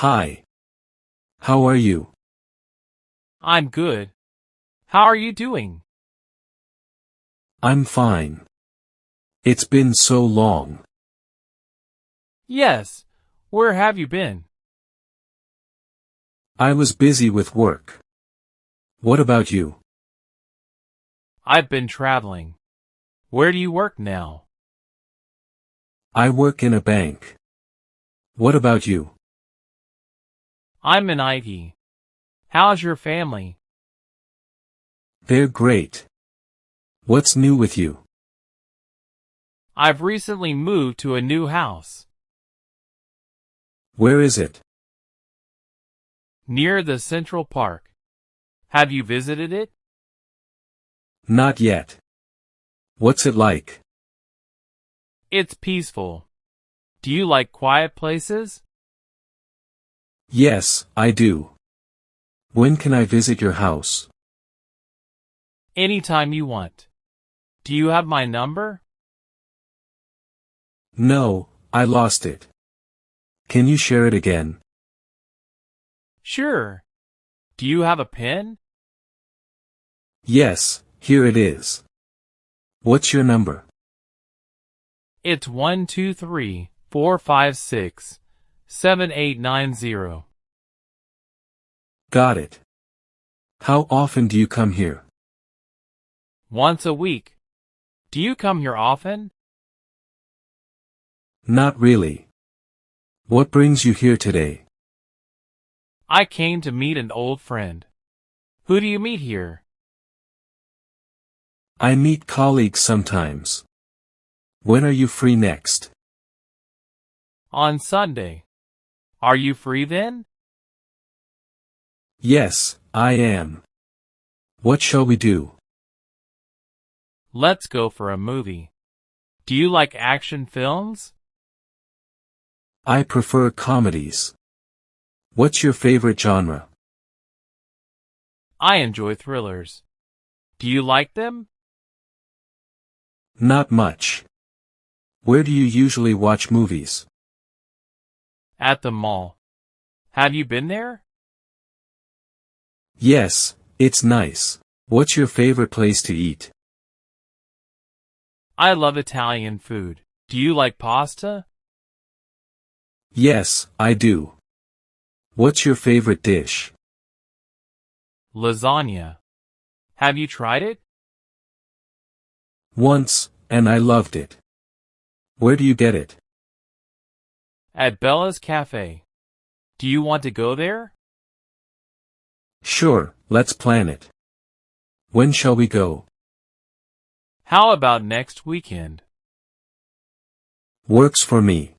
Hi. How are you? I'm good. How are you doing? I'm fine. It's been so long. Yes. Where have you been? I was busy with work. What about you? I've been traveling. Where do you work now? I work in a bank. What about you? I'm in IT. How's your family? They're great. What's new with you? I've recently moved to a new house. Where is it? Near the Central Park. Have you visited it? Not yet. What's it like? It's peaceful. Do you like quiet places? Yes, I do. When can I visit your house? Anytime you want. Do you have my number? No, I lost it. Can you share it again? Sure. Do you have a pen? Yes, here it is. What's your number? It's 123-456-7890. Got it. How often do you come here? Once a week. Do you come here often? Not really. What brings you here today? I came to meet an old friend. Who do you meet here? I meet colleagues sometimes. When are you free next? On Sunday. Are you free then? Yes, I am. What shall we do? Let's go for a movie. Do you like action films? I prefer comedies. What's your favorite genre? I enjoy thrillers. Do you like them? Not much. Where do you usually watch movies? At the mall. Have you been there? Yes, it's nice. What's your favorite place to eat? I love Italian food. Do you like pasta? Yes, I do. What's your favorite dish? Lasagna. Have you tried it? Once, and I loved it. Where do you get it? At Bella's Cafe. Do you want to go there? Sure, let's plan it. When shall we go? How about next weekend? Works for me.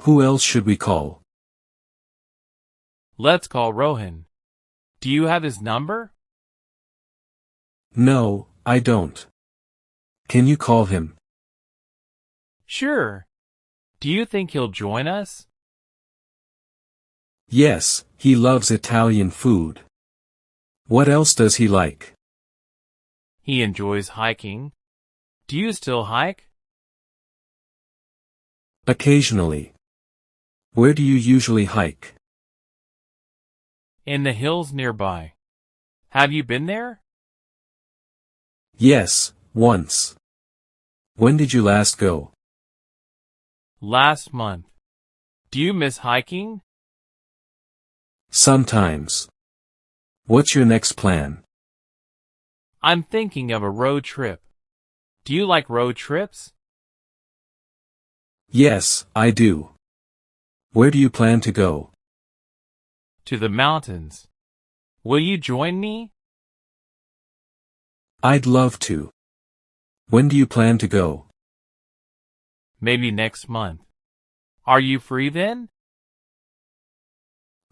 Who else should we call? Let's call Rohan. Do you have his number? No, I don't. Can you call him? Sure. Do you think he'll join us? Yes, he loves Italian food. What else does he like? He enjoys hiking. Do you still hike? Occasionally. Where do you usually hike? In the hills nearby. Have you been there? Yes, once. When did you last go? Last month. Do you miss hiking? Sometimes. What's your next plan? I'm thinking of a road trip. Do you like road trips? Yes, I do. Where do you plan to go? To the mountains. Will you join me? I'd love to. When do you plan to go? Maybe next month. Are you free then?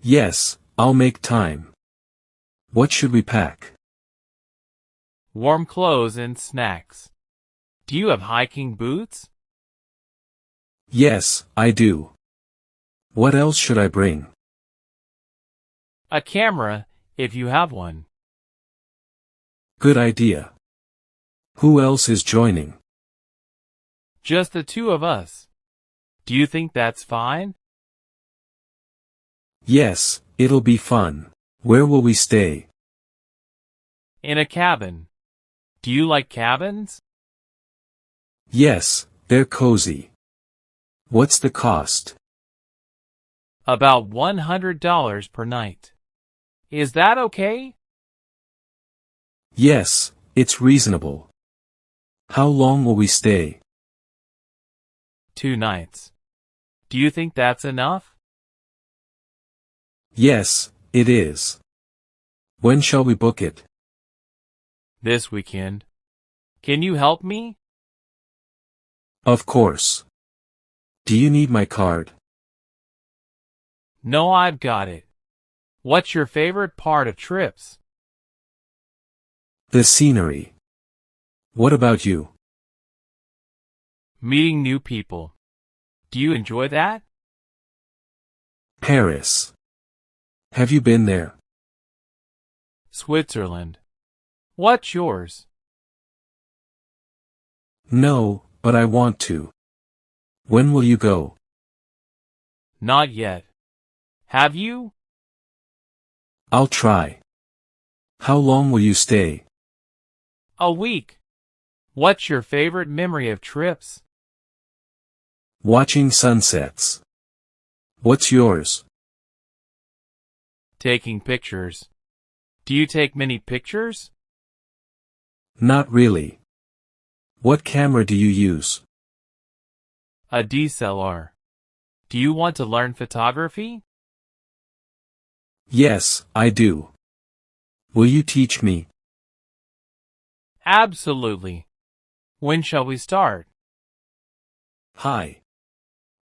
Yes, I'll make time. What should we pack? Warm clothes and snacks. Do you have hiking boots? Yes, I do. What else should I bring? A camera, if you have one. Good idea. Who else is joining? Just the two of us. Do you think that's fine? Yes, it'll be fun. Where will we stay? In a cabin. Do you like cabins? Yes, they're cozy. What's the cost? About $100 per night. Is that okay? Yes, it's reasonable. How long will we stay? 2 nights. Do you think that's enough? Yes, it is. When shall we book it? This weekend. Can you help me? Of course. Do you need my card? No, I've got it. What's your favorite part of trips? The scenery. What about you? Meeting new people. Do you enjoy that? Paris. Have you been there? Switzerland. What's yours? No, but I want to. When will you go? Not yet. Have you? I'll try. How long will you stay? A week. What's your favorite memory of trips? Watching sunsets. What's yours? Taking pictures. Do you take many pictures? Not really. What camera do you use? A DSLR. Do you want to learn photography? Yes, I do. Will you teach me? Absolutely. When shall we start? Hi.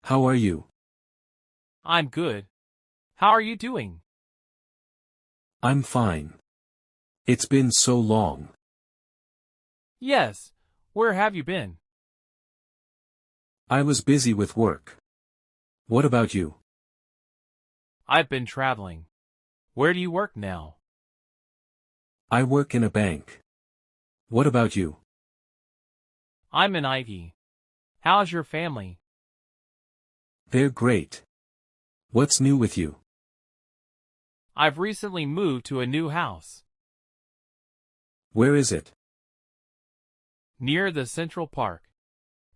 How are you? I'm good. How are you doing? I'm fine. It's been so long. Yes. Where have you been? I was busy with work. What about you? I've been traveling. Where do you work now? I work in a bank. What about you? I'm in IT. How's your family? They're great. What's new with you? I've recently moved to a new house. Where is it? Near the Central Park.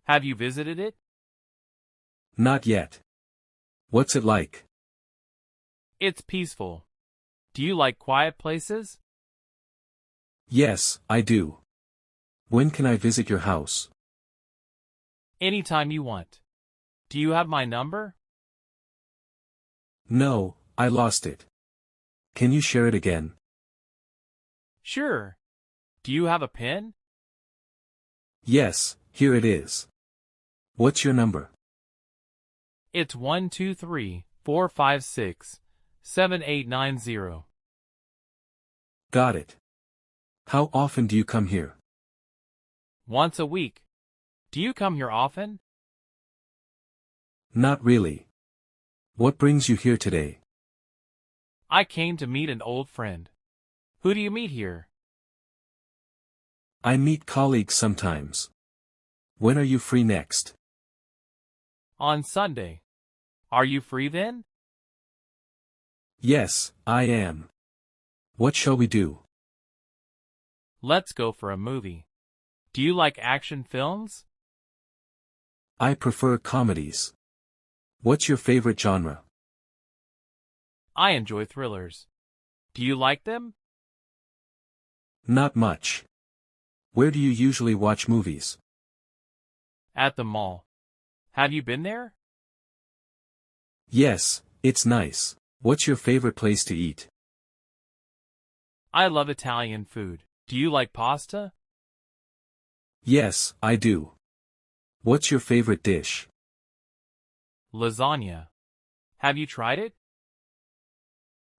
Have you visited it? Not yet. What's it like? It's peaceful. Do you like quiet places? Yes, I do. When can I visit your house? Anytime you want. Do you have my number? No, I lost it. Can you share it again? Sure. Do you have a pen? Yes, here it is. What's your number? It's 123-456-7890. Got it. How often do you come here? Once a week. Do you come here often? Not really. What brings you here today? I came to meet an old friend. Who do you meet here? I meet colleagues sometimes. When are you free next? On Sunday. Are you free then? Yes, I am. What shall we do? Let's go for a movie. Do you like action films? I prefer comedies. What's your favorite genre? I enjoy thrillers. Do you like them? Not much. Where do you usually watch movies? At the mall. Have you been there? Yes, it's nice. What's your favorite place to eat? I love Italian food. Do you like pasta? Yes, I do. What's your favorite dish? Lasagna. Have you tried it?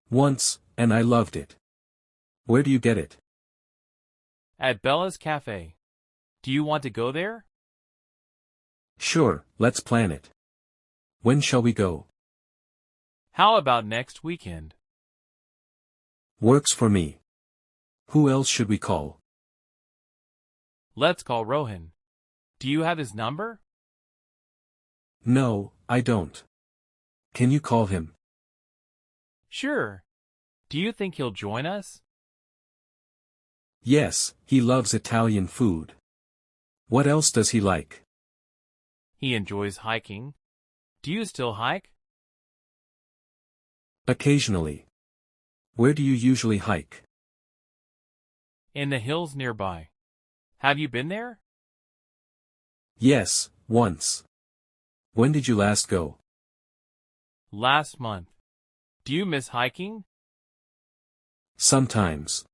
Once, and I loved it. Where do you get it? At Bella's Cafe. Do you want to go there? Sure, let's plan it. When shall we go? How about next weekend? Works for me. Who else should we call? Let's call Rohan. Do you have his number? No, I don't. Can you call him? Sure. Do you think he'll join us? Yes, he loves Italian food. What else does he like? He enjoys hiking. Do you still hike? Occasionally. Where do you usually hike? In the hills nearby. Have you been there? Yes, once. When did you last go? Last month. Do you miss hiking? Sometimes.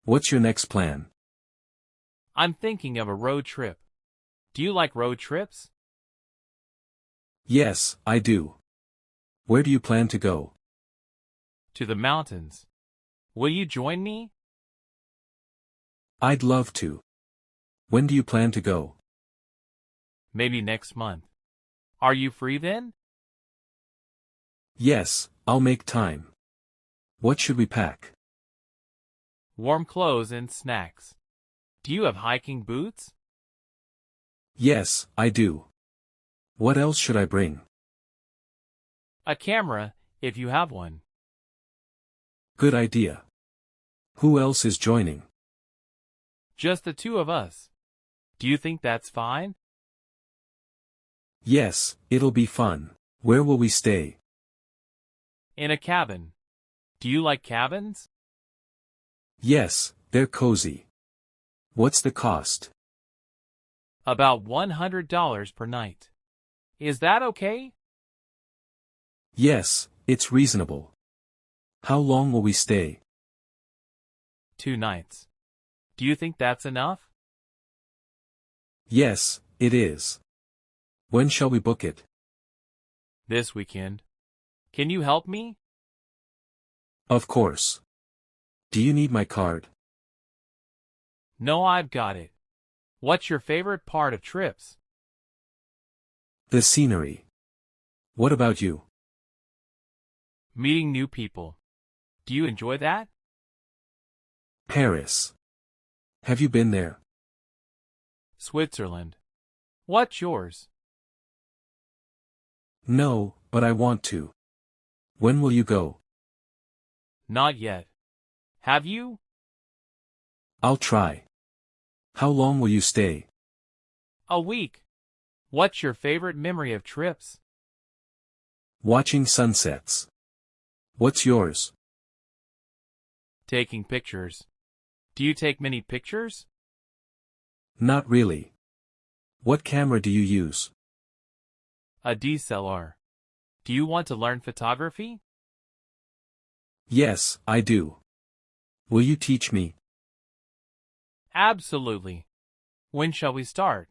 What's your next plan? I'm thinking of a road trip. Do you like road trips? Yes, I do. Where do you plan to go? To the mountains. Will you join me? I'd love to. When do you plan to go? Maybe next month. Are you free then? Yes, I'll make time. What should we pack? Warm clothes and snacks. Do you have hiking boots? Yes, I do. What else should I bring? A camera, if you have one. Good idea. Who else is joining? Just the two of us. Do you think that's fine? Yes, it'll be fun. Where will we stay? In a cabin. Do you like cabins? Yes, they're cozy. What's the cost? About $100 per night. Is that okay? Yes, it's reasonable. How long will we stay? 2 nights. Do you think that's enough? Yes, it is. When shall we book it? This weekend. Can you help me? Of course. Do you need my card? No, I've got it. What's your favorite part of trips? The scenery. What about you? Meeting new people. Do you enjoy that? Paris. Have you been there? Switzerland. What's yours? No, but I want to. When will you go? Not yet. Have you? I'll try. How long will you stay? A week. What's your favorite memory of trips? Watching sunsets. What's yours? Taking pictures. Do you take many pictures? Not really. What camera do you use? A DSLR. Do you want to learn photography? Yes, I do. Will you teach me? Absolutely. When shall we start?